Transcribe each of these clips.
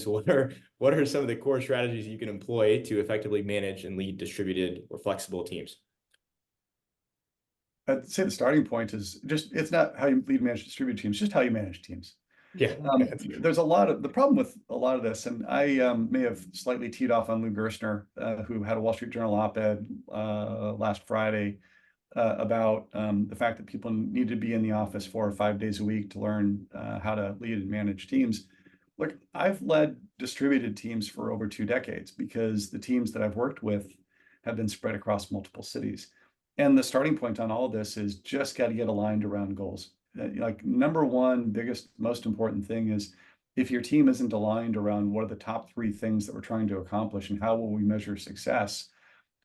what are some of the core strategies you can employ to effectively manage and lead distributed or flexible teams? I'd say the starting point is just, it's not how you lead, manage, distribute teams, just how you manage teams. Yeah, that's for sure. There's a lot of the problem with a lot of this, and I may have slightly teed off on Lou Gerstner, who had a Wall Street Journal op-ed last Friday about the fact that people need to be in the office 4 or 5 days a week to learn how to lead and manage teams. Look, I've led distributed teams for over 2 decades because the teams that I've worked with have been spread across multiple cities. And the starting point on all of this is just got to get aligned around goals. Like number one, biggest, most important thing is if your team isn't aligned around what are the top 3 things that we're trying to accomplish and how will we measure success,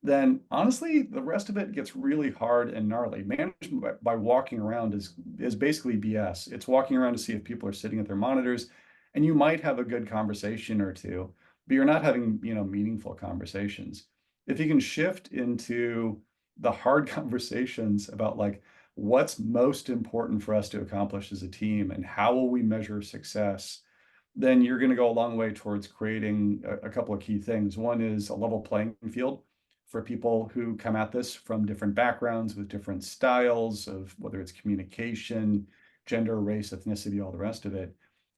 then honestly, the rest of it gets really hard and gnarly. Management by walking around is basically BS. It's walking around to see if people are sitting at their monitors, and you might have a good conversation or two, but you're not having, meaningful conversations. If you can shift into the hard conversations about like what's most important for us to accomplish as a team and how will we measure success, then you're going to go a long way towards creating a couple of key things. One is a level playing field for people who come at this from different backgrounds with different styles of whether it's communication, gender, race, ethnicity, all the rest of it.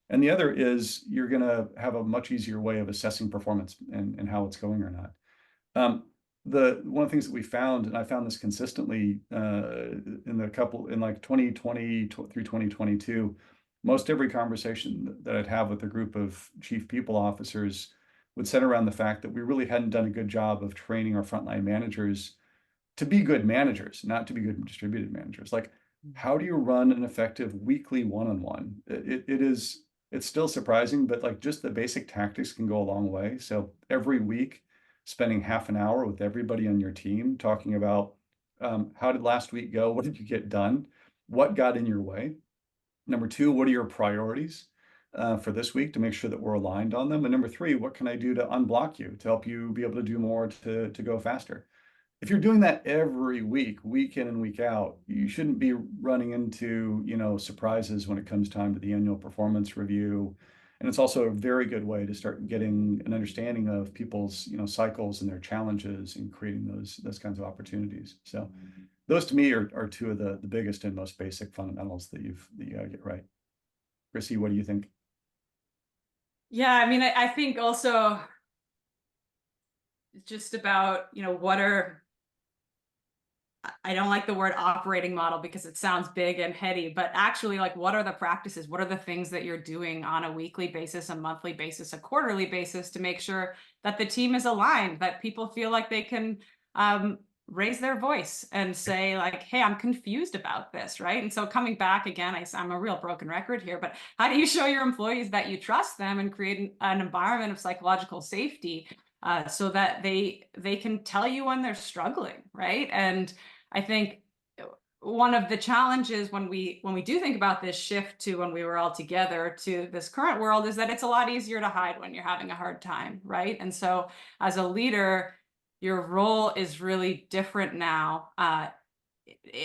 And the other is you're going to have a much easier way of assessing performance and how it's going or not. One of the things that we found, and I found this consistently in like 2020 through 2022, most every conversation that I'd have with a group of chief people officers would center around the fact that we really hadn't done a good job of training our frontline managers to be good managers, not to be good distributed managers. Like, how do you run an effective weekly one-on-one? It's still surprising, but like just the basic tactics can go a long way. So every week, spending half an hour with everybody on your team talking about how did last week go? What did you get done? What got in your way? Number 2, what are your priorities for this week to make sure that we're aligned on them? And number 3, what can I do to unblock you to help you be able to do more to go faster? If you're doing that every week, week in and week out, you shouldn't be running into, surprises when it comes time to the annual performance review. And it's also a very good way to start getting an understanding of people's, cycles and their challenges and creating those kinds of opportunities. So those to me are 2 of the biggest and most basic fundamentals that you gotta get right. Chrissie, what do you think? Yeah, I mean, I think also just about, I don't like the word operating model because it sounds big and heady, but actually like what are the practices? What are the things that you're doing on a weekly basis, a monthly basis, a quarterly basis to make sure that the team is aligned, that people feel like they can raise their voice and say like, hey, I'm confused about this, right? And so coming back again, I'm a real broken record here, but how do you show your employees that you trust them and create an environment of psychological safety so that they can tell you when they're struggling, right? And I think one of the challenges when we do think about this shift to when we were all together to this current world is that it's a lot easier to hide when you're having a hard time, right? And so as a leader, your role is really different now.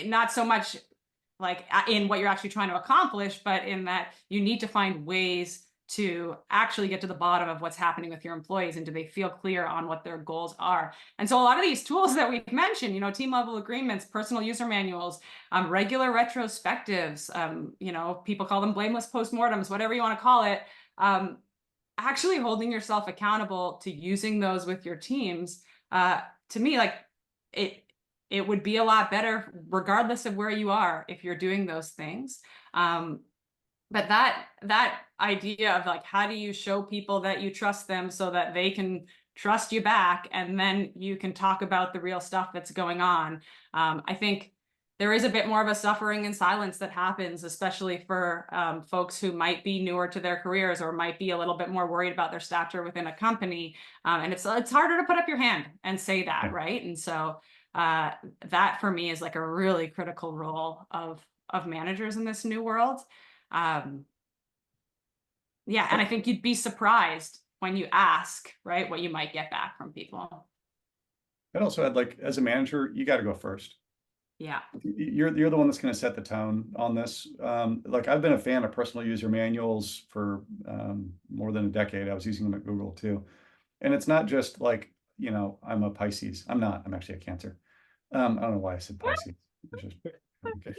Not so much like in what you're actually trying to accomplish, but in that you need to find ways to actually get to the bottom of what's happening with your employees and do they feel clear on what their goals are. And so a lot of these tools that we've mentioned, team level agreements, personal user manuals, regular retrospectives, people call them blameless postmortems, whatever you want to call it, actually holding yourself accountable to using those with your teams, to me, like it would be a lot better regardless of where you are if you're doing those things. But that idea of like, how do you show people that you trust them so that they can trust you back, and then you can talk about the real stuff that's going on. I think there is a bit more of a suffering in silence that happens, especially for folks who might be newer to their careers or might be a little bit more worried about their stature within a company. And it's harder to put up your hand and say that, right? And so that for me is like a really critical role of managers in this new world. Yeah, and I think you'd be surprised when you ask, right, what you might get back from people. I'd also add, like, as a manager, you got to go first. Yeah. You're the one that's going to set the tone on this. Like I've been a fan of personal user manuals for more than a decade. I was using them at Google too. And it's not just like, you know, I'm a Pisces. I'm not. I'm actually a Cancer. I don't know why I said Pisces. It's just, okay.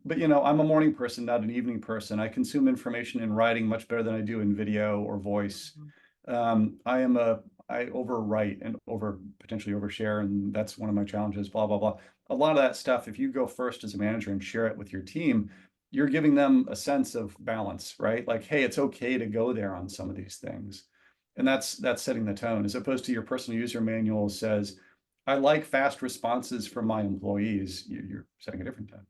But you know, I'm a morning person, not an evening person. I consume information in writing much better than I do in video or voice. I overwrite and potentially overshare, and that's one of my challenges, blah, blah, blah. A lot of that stuff, if you go first as a manager and share it with your team, you're giving them a sense of balance, right? Like, hey, it's okay to go there on some of these things. And that's setting the tone, as opposed to your personal user manual says, I like fast responses from my employees. You're setting a different tone.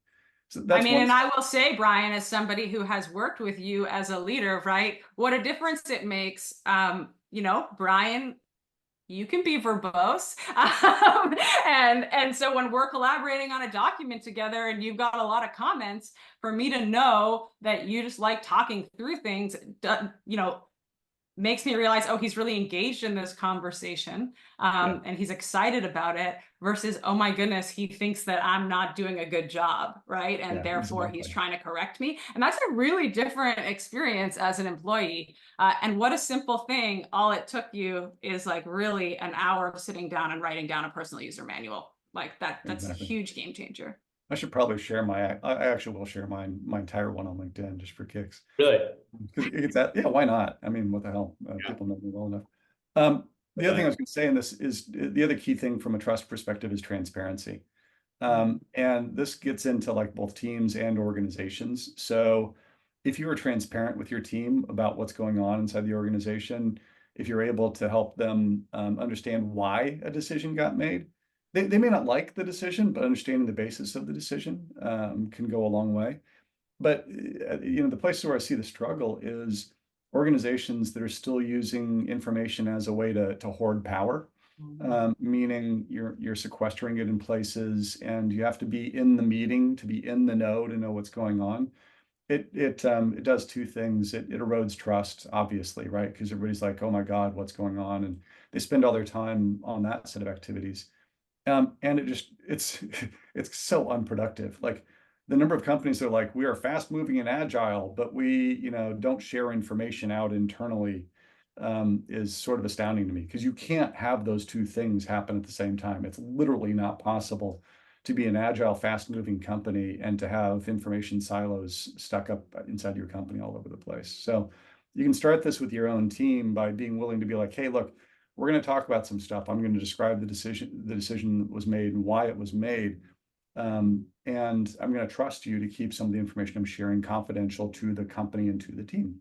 So that's And I will say, Brian, as somebody who has worked with you as a leader, right? What a difference it makes. You know, Brian, you can be verbose. And so when we're collaborating on a document together and you've got a lot of comments, for me to know that you just like talking through things, you know, makes me realize, oh, he's really engaged in this conversation, and he's excited about it, versus, oh my goodness, he thinks that I'm not doing a good job, right? And therefore he's trying to correct me. And that's a really different experience as an employee. And what a simple thing. All it took you is like really an hour of sitting down and writing down a personal user manual. Like that's a huge game changer. I should probably share I actually will share my entire one on LinkedIn just for kicks. Really? Because it's that, yeah, why not? I mean, what the hell? People know me well enough. The other thing I was going to say in this is the other key thing from a trust perspective is transparency. And this gets into like both teams and organizations. So if you are transparent with your team about what's going on inside the organization, if you're able to help them understand why a decision got made, they may not like the decision, but understanding the basis of the decision can go a long way. But you know, the place where I see the struggle is organizations that are still using information as a way to hoard power, meaning you're sequestering it in places, and you have to be in the meeting to be in the know to know what's going on. It does two things. It erodes trust, obviously, right? Because everybody's like, oh my God, what's going on? And they spend all their time on that set of activities. And it's so unproductive. Like the number of companies that are like, we are fast moving and agile, but we, you know, don't share information out internally, is sort of astounding to me, because you can't have those two things happen at the same time. It's literally not possible to be an agile, fast moving company and to have information silos stuck up inside your company all over the place. So you can start this with your own team by being willing to be like, hey, look, we're going to talk about some stuff. I'm going to describe the decision that was made and why it was made. And I'm going to trust you to keep some of the information I'm sharing confidential to the company and to the team.